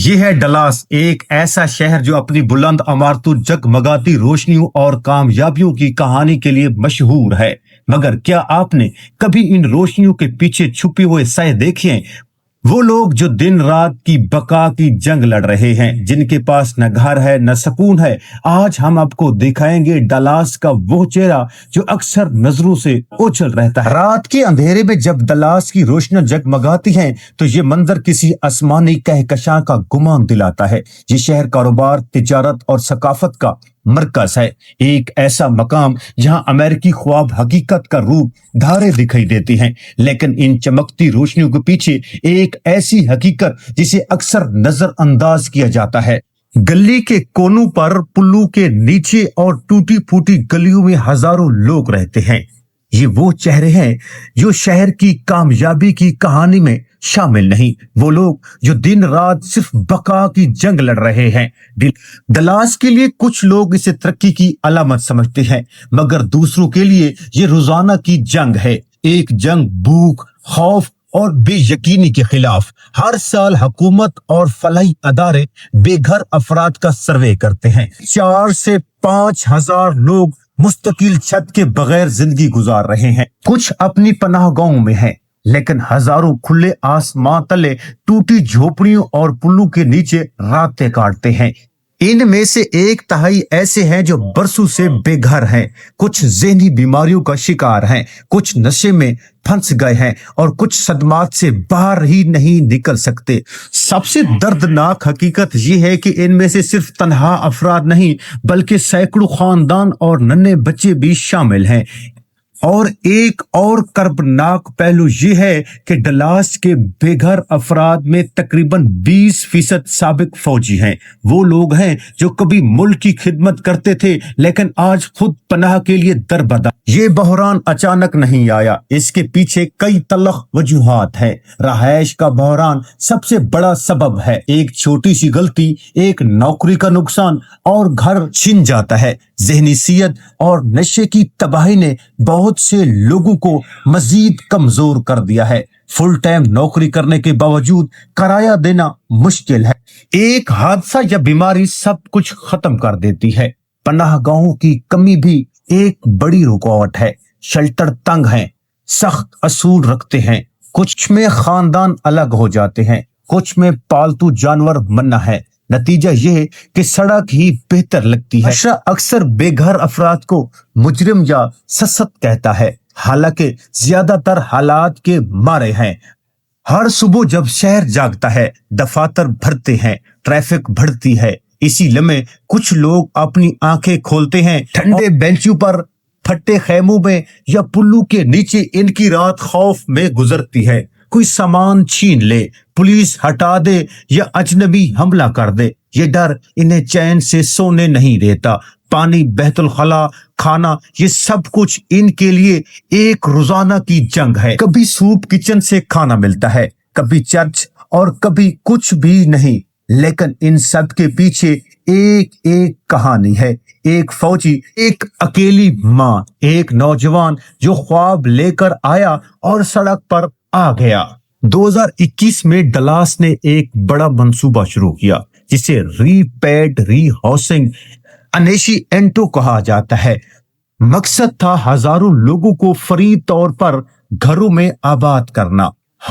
یہ ہے ڈلاس، ایک ایسا شہر جو اپنی بلند عمارتوں، جگمگاتی روشنیوں اور کامیابیوں کی کہانی کے لیے مشہور ہے۔ مگر کیا آپ نے کبھی ان روشنیوں کے پیچھے چھپے ہوئے سائے دیکھے ہیں؟ وہ لوگ جو دن رات کی بقا کی جنگ لڑ رہے ہیں، جن کے پاس نہ گھر ہے نہ سکون ہے۔ آج ہم آپ کو دکھائیں گے ڈلاس کا وہ چہرہ جو اکثر نظروں سے اوجھل رہتا ہے۔ رات کے اندھیرے میں جب ڈلاس کی روشنیاں جگمگاتی ہیں تو یہ منظر کسی آسمانی کہکشاں کا گمان دلاتا ہے۔ یہ شہر کاروبار، تجارت اور ثقافت کا مرکز ہے، ایک ایسا مقام جہاں امریکی خواب حقیقت کا روپ دھارے دکھائی دیتی ہیں۔ لیکن ان چمکتی روشنیوں کے پیچھے ایک ایسی حقیقت جسے اکثر نظر انداز کیا جاتا ہے۔ گلی کے کونوں پر، پلوں کے نیچے اور ٹوٹی پھوٹی گلیوں میں ہزاروں لوگ رہتے ہیں۔ یہ وہ چہرے ہیں جو شہر کی کامیابی کی کہانی میں شامل نہیں، وہ لوگ جو دن رات صرف بقا کی جنگ لڑ رہے ہیں۔ ڈلاس کے لیے کچھ لوگ اسے ترقی کی علامت سمجھتے ہیں، مگر دوسروں کے لیے یہ روزانہ کی جنگ ہے، ایک جنگ بھوک، خوف اور بے یقینی کے خلاف۔ ہر سال حکومت اور فلاحی ادارے بے گھر افراد کا سروے کرتے ہیں۔ 4 سے 5 ہزار لوگ مستقل چھت کے بغیر زندگی گزار رہے ہیں۔ کچھ اپنی پناہ گاہوں میں ہیں، لیکن ہزاروں کھلے آسمان تلے، ٹوٹی جھوپڑیوں اور پلوں کے نیچے راتیں کاٹتے ہیں۔ ان میں سے 1/3 ایسے ہیں جو برسوں سے بے گھر ہیں، کچھ ذہنی بیماریوں کا شکار ہیں، کچھ نشے میں پھنس گئے ہیں اور کچھ صدمات سے باہر ہی نہیں نکل سکتے۔ سب سے دردناک حقیقت یہ ہے کہ ان میں سے صرف تنہا افراد نہیں بلکہ سینکڑوں خاندان اور ننھے بچے بھی شامل ہیں۔ اور ایک اور کربناک پہلو یہ ہے کہ ڈلاس کے بے گھر افراد میں تقریباً 20% سابق فوجی ہیں۔ وہ لوگ ہیں جو کبھی ملک کی خدمت کرتے تھے لیکن آج خود پناہ کے لیے دربدر۔ یہ بحران اچانک نہیں آیا، اس کے پیچھے کئی تلخ وجوہات ہیں۔ رہائش کا بحران سب سے بڑا سبب ہے۔ ایک چھوٹی سی غلطی، ایک نوکری کا نقصان اور گھر چھن جاتا ہے۔ ذہنی صحت اور نشے کی تباہی نے بہت سے لوگوں کو مزید کمزور کر دیا ہے۔ فل ٹائم نوکری کرنے کے باوجود کرایہ دینا مشکل ہے۔ ایک حادثہ یا بیماری سب کچھ ختم کر دیتی ہے۔ پناہ گاہوں کی کمی بھی ایک بڑی رکاوٹ ہے۔ شیلٹر تنگ ہیں، سخت اصول رکھتے ہیں، کچھ میں خاندان الگ ہو جاتے ہیں، کچھ میں پالتو جانور منع ہے۔ نتیجہ یہ کہ سڑک ہی بہتر لگتی ہے۔ اکثر بے گھر افراد کو مجرم یا سست کہتا ہے، حالانکہ زیادہ تر حالات کے مارے ہیں۔ ہر صبح جب شہر جاگتا ہے، دفاتر بھرتے ہیں، ٹریفک بڑھتی ہے، اسی لمحے کچھ لوگ اپنی آنکھیں کھولتے ہیں۔ ٹھنڈے بینچوں پر، پھٹے خیموں میں یا پلوں کے نیچے ان کی رات خوف میں گزرتی ہے۔ کوئی سامان چھین لے، پولیس ہٹا دے یا اجنبی حملہ کر دے، یہ ڈر انہیں چین سے سونے نہیں دیتا۔ پانی، بیت الخلا، کھانا، یہ سب کچھ ان کے لیے ایک روزانہ کی جنگ ہے۔ کبھی سوپ کچن سے کھانا ملتا ہے، کبھی چرچ اور کبھی کچھ بھی نہیں، لیکن ان سب کے پیچھے ایک کہانی ہے۔ ایک فوجی، ایک اکیلی ماں، ایک نوجوان جو خواب لے کر آیا اور سڑک پر آ گیا۔ 2021 میں ڈلاس نے ایک بڑا منصوبہ شروع کیا جسے ری پیڈ ری ہاؤسنگ انیشیٹو کہا جاتا ہے۔ مقصد تھا ہزاروں لوگوں کو فری طور پر گھروں میں آباد کرنا۔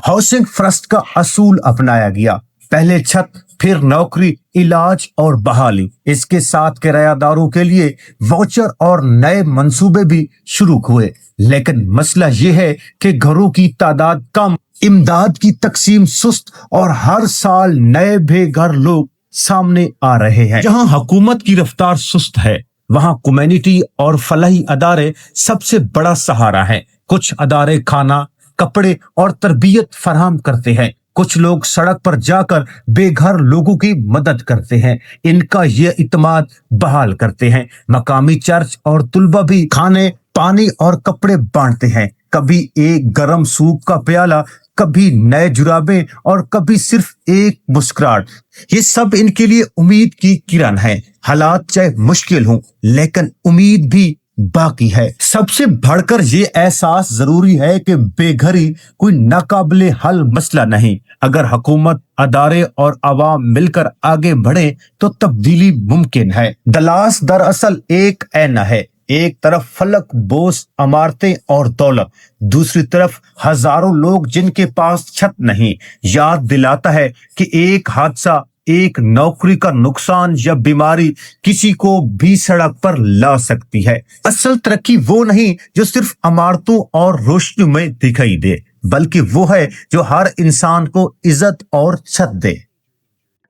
ہاؤسنگ فرسٹ کا اصول اپنایا گیا، پہلے چھت، پھر نوکری، علاج اور بحالی۔ اس کے ساتھ کرایہ داروں کے لیے واؤچر اور نئے منصوبے بھی شروع ہوئے۔ لیکن مسئلہ یہ ہے کہ گھروں کی تعداد کم، امداد کی تقسیم سست اور ہر سال نئے بے گھر لوگ سامنے آ رہے ہیں۔ جہاں حکومت کی رفتار سست ہے، وہاں کمیونٹی اور فلاحی ادارے سب سے بڑا سہارا ہیں۔ کچھ ادارے کھانا، کپڑے اور تربیت فراہم کرتے ہیں، کچھ لوگ سڑک پر جا کر بے گھر لوگوں کی مدد کرتے ہیں، ان کا یہ اعتماد بحال کرتے ہیں۔ مقامی چرچ اور طلبہ بھی کھانے، پانی اور کپڑے بانٹتے ہیں، کبھی ایک گرم سوپ کا پیالہ، کبھی نئے جرابیں اور کبھی صرف ایک مسکراہٹ۔ یہ سب ان کے لیے امید کی کرن ہے۔ حالات چاہے مشکل ہوں لیکن امید بھی باقی ہے۔ سب سے بڑھ کر یہ احساس ضروری ہے کہ بے گھری کوئی ناقابل حل مسئلہ نہیں۔ اگر حکومت، ادارے اور عوام مل کر آگے بڑھے تو تبدیلی ممکن ہے۔ دلاس دراصل ایک آئینہ ہے، ایک طرف فلک، بوس، عمارتیں اور دولت، دوسری طرف ہزاروں لوگ جن کے پاس چھت نہیں۔ یاد دلاتا ہے کہ ایک حادثہ، ایک نوکری کا نقصان یا بیماری کسی کو بھی سڑک پر لا سکتی ہے۔ اصل ترقی وہ نہیں جو صرف عمارتوں اور روشنی میں دکھائی دے، بلکہ وہ ہے جو ہر انسان کو عزت اور چھت دے۔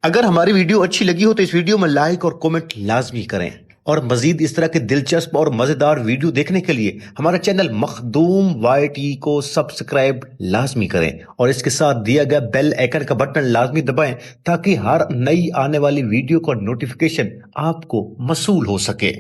اگر ہماری ویڈیو اچھی لگی ہو تو اس ویڈیو میں لائک اور کومنٹ لازمی کریں، اور مزید اس طرح کے دلچسپ اور مزیدار ویڈیو دیکھنے کے لیے ہمارا چینل مخدوم وائی ٹی کو سبسکرائب لازمی کریں، اور اس کے ساتھ دیا گیا بیل آئیکن کا بٹن لازمی دبائیں تاکہ ہر نئی آنے والی ویڈیو کا نوٹیفیکیشن آپ کو موصول ہو سکے۔